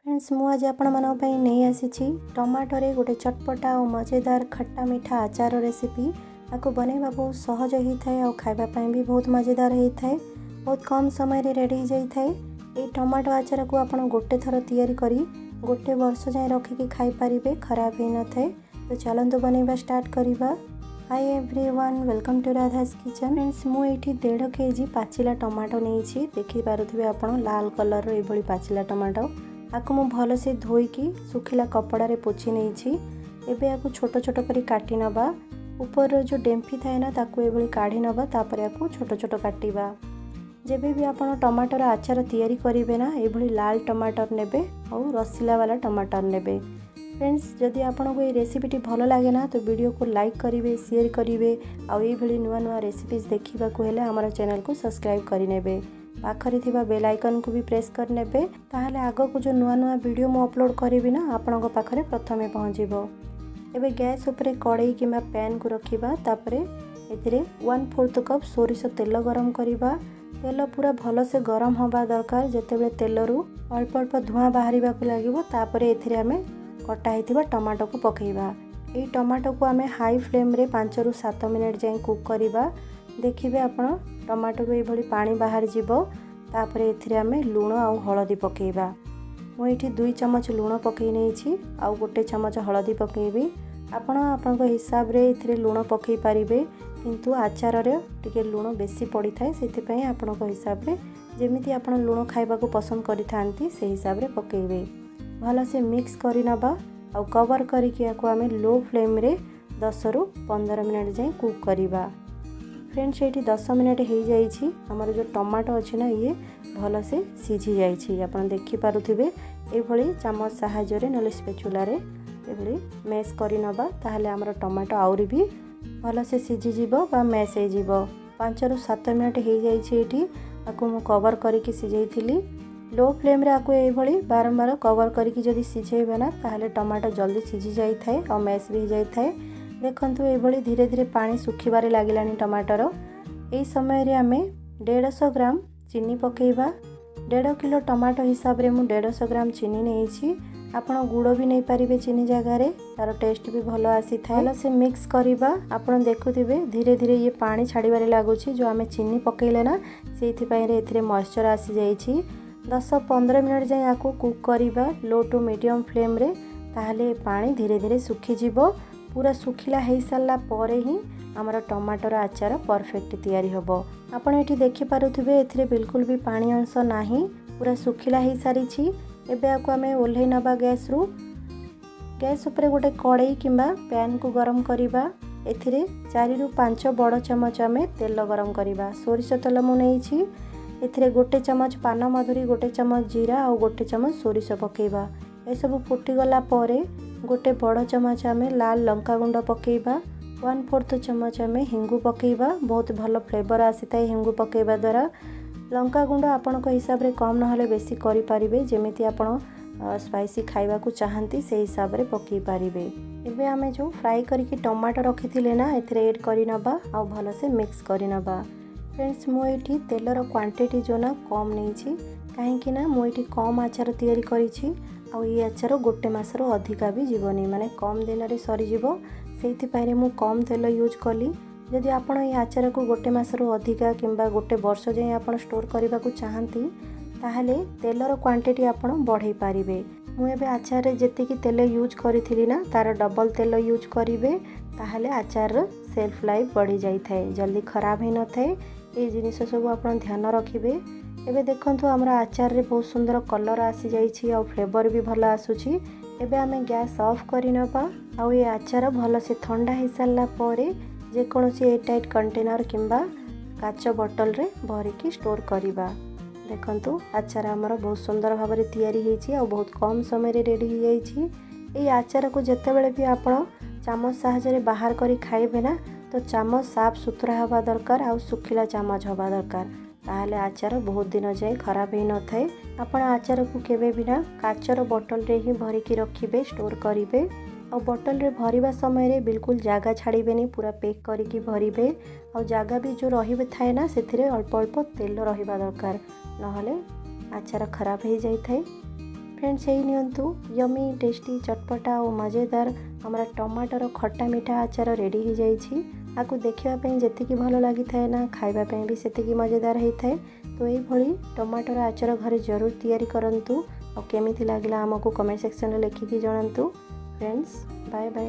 Friends मु आज आपण मानक पई नहीं आसी टमाटो रे गोटे चटपटा और मजेदार खट्टा मीठा आचार रेसिपी आपको बनैबा बहुत सहज होता है और खाइबा पई भी बहुत मजेदार होता है। बहुत कम समय रे रेडी हो जाता है। ये टमाटो आचार को आपण गोटे थर तैयारी करी गोटे वर्ष जाए रखिकी खाई पारिबे, खराब हो न थाए। तो चलंतु बनैबा स्टार्ट करिबा। Hi everyone, welcome to Radha's kitchen. Friends मु एठी 1.5 केजी पाचिला टमाटो नहीं देखि पारुथिबे आपण लाल कलर रो एभली पाचिला टमाटो आपको मुझे भल से धोईकी सुखिला कपड़ा रे पोछि नहीं। एबे आपको छोट छोट करी काटी नबा। ऊपर जो डेम्फी थाए ना ताकू एभली काढ़ी नबा। तापर आपको छोट छोट काटिबा। जेबे भी आपण टमाटर आचार तैयारी करिवे ना एभली लाल टमाटर नेबे और रसीला वाला टमाटर नेबे। फ्रेंड्स जदि आपको ये रेसिपीटी भल लगे ना तो वीडियो को लाइक करिवे, शेयर करिवे और ये भली नुआ नुआ रेसिपीज देखिबा को हेले हमर चैनल को सब्सक्राइब करिनेबे। पाखरे थिबा बेल आइकन को भी प्रेस करनेबे, ताहले आगो को जो नुआ नुआ वीडियो मु अपलोड करिवि ना आपनक पाखरे प्रथमे पहुँचीबो। एबे गैस उपरे कड़ाई किंबा पैन को रखिबा। तापरे एथिरे 1/4 कप सोरिष तेल गरम करिबा। तेल पूरा भल से गरम होबा दरकार। जेतेबे तेलरू अल्प अल्प धुआं बाहरिबा को लागिबो तापरे एथिरे हमें कटा हिथिबा टमाटो को पकेइबा। एई टमाटो को हमें हाई फ्लेम रे 5 ରୁ 7 मिनिट जाए कुक करिबा। देखिबे आपण टमाटो को एभली पानी बाहर जीवो। तापरे एथिरे हमें लूण और हळदी पकेइबा। मु एठी 2 चम्मच लूण पकेइ नेछि और 1 चम्मच हळदी पकेइबी। आपण आपनक हिसाब रे एथिरे लूण पकेइ पारिबे, किंतु आचार रे टिके लूण बेसी पड़ी थाए। सेति पई आपनक हिसाब रे जेमिति आपण लूण खाइबा को पसंद करिथांती से हिसाब रे पकेइबे। भल से मिक्स करि नबा और कवर करिकि याको हमें लो फ्लेम रे 10 ରୁ 15 मिनिट जाए कुक करिबा। फ्रेंड्स ये 10 मिनिट हो जाइए। आमर जो टमाटो अच्छी ना ये भल से सीझी जाइए। आप देखी पारुथिबे ये चामच साहाय्य ना स्पेचुला रे ये मैश करि नबा। ताहले आमर टमाटो आउरी भी भल से सीझी जीवो बा मैश हो जीवो। 5 ରୁ 7 मिनिट हो जाइए। आपको मु कवर करके सिझेइथिली। लो फ्लेम रे आपको ये बारंबार कवर करके जदि सिझेइबे ना ताहले टमाटो जल्दी सीझी जाई थाए और मैश भी हो जाई थाए। देखंतु ये धीरे धीरे पानी सुखिबारे लागिलानी टमाटर। यही समय रे आमे 150 ग्राम चीनी पकेइबा। 1.5 किलो टमाटो हिसाब रे मु 150 ग्राम चीनी नेइछि। आपण गुड़ भी नहीं पारिबे चीनी जगह रे, तार टेस्ट भी भलो आसी थाए। भलो से मिक्स करिबा। आपण देखुथिबे धीरे धीरे ये पानी छाड़ीबारे लागुछि। जो आमे चीनी पकेइले ना सेइथि पई रे एथिरे मॉइस्चर आसी जाइछि। 10-15 मिनिट जाए आपको कुक करिबा लो टू मीडियम फ्लेम रे। ताहले पानी धीरे धीरे सुखी जीवो। पूरा सुखिला हो सारा पर ही आमर टमाटर आचार परफेक्ट तैयारी होबो। आपण एठी देखि पारुथिबे एथिरे बिल्कुल भी पानी अंश नाही, पूरा सुखिला हो सारी। एबे आको आमे ओल्हे नबा गैस रू। गैस उपरे गोटे कड़ाई किंबा पैन को गरम करिबा। एथिरे 4 ରୁ 5 बड़ चम्मच आमे तेल गरम करिबा। सोरिष तेल मु नेइछि। एथिरे 1 चम्मच पान मधुरी, 1 चम्मच जीरा और 1 चम्मच सोरिष पकेइबा। ए सब फुटी गला परे गोटे बड़ चम्मच आमे लाल लंका गुंड पकेइबा। 1/4 चम्मच आमे हिंगु पकेइबा। बहुत भल फ्लेवर आसी थाए हिंगु पकेइबा द्वारा। लंका गुंड आपनक हिसाब रे कम नहले बेसी करि पारिबे, जेमिति आपण स्पाइसी खाइबा को चाहंती से हिसाब रे पकेइ पारिबे। एबे आमे जो फ्राई करके टमाटो रखिथिले ना एथिरे ऐड करि नबा और भल से मिक्स करि नबा। फ्रेंड्स मु एठी तेलर क्वांटिटी जो ना कम नेछि, काहेकि ना मु एठी कम आचार तैयारी करिछि और ये आचार गोटे मासर अधिका भी जीवनी, माने कम दिन रे सरी जीवो। सेइथि पई रे मु कम तेल यूज कली। जदि आपण ये आचार को गोटे मासर अधिका किंबा गोटे वर्ष जाए आपण स्टोर करबा को चाहंती ताहले तेलर क्वांटिटी आपण बढ़ाई पारिबे। मु एबे आचार रे जेतिकी तेल यूज करिथिली ना तार डबल तेल यूज करिवे, ताहले आचार रो सेल्फ लाइफ बढ़ी जाई थाए, जल्दी खराब हे न थाए। ये जिनिस सब आपण ध्यान रखिबे। एबे देखंतु हमरा आचार रे बहुत सुंदर कलर आसी जाइछि और फ्लेवर भी भल आसुछि। एबे आमे गैस ऑफ करि नबा और ये आचार भल से ठंडा हो सारा परे जे कोनोसी एयरटाइट कंटेनर किंबा काच बोतल रे भरिकी स्टोर करिबा। देखंतु आचार हमर बहुत सुंदर भाव में तैयारी होइछि और बहुत कम समय रे रेडी हो जाइछि। ए आचार को जेतेबेले भी आपण चामच साहाय्य रे बाहर करी खाइबे ना तो चामच साफ सुथरा हवा दरकार और सुखिला चामच हवा दरकार। ताहले आचार बहुत दिन जाए खराब ही न थाए। आपण आचार को केबे बिना काचर बोतल रे ही भरिकी रखिबे, स्टोर करिबे और बोतल रे भरिबा समय रे बिल्कुल जागा छाड़िबेनी, पूरा पैक करिकी भरिबे। और जागा भी जो रहिबे थाए ना सेथिरे अल्प अल्प तेल रहिबा दरकार, नहले आचार खराब हो जाई थाए। फ्रेंड्स यही नियंतु यमी टेस्टी चटपटा और मजेदार हमारा टमाटर खट्टा मीठा आचार रेडी हो जाइए। आपको देखापी जी भल लगी था ना खावाई भी से मजेदार होता है। तो ये टमाटर आचार घरे जरूर तैयारी करंतु और केमिति लागला आमको कमेंट सेक्शन में लिखिकी जणांतु। Friends bye bye.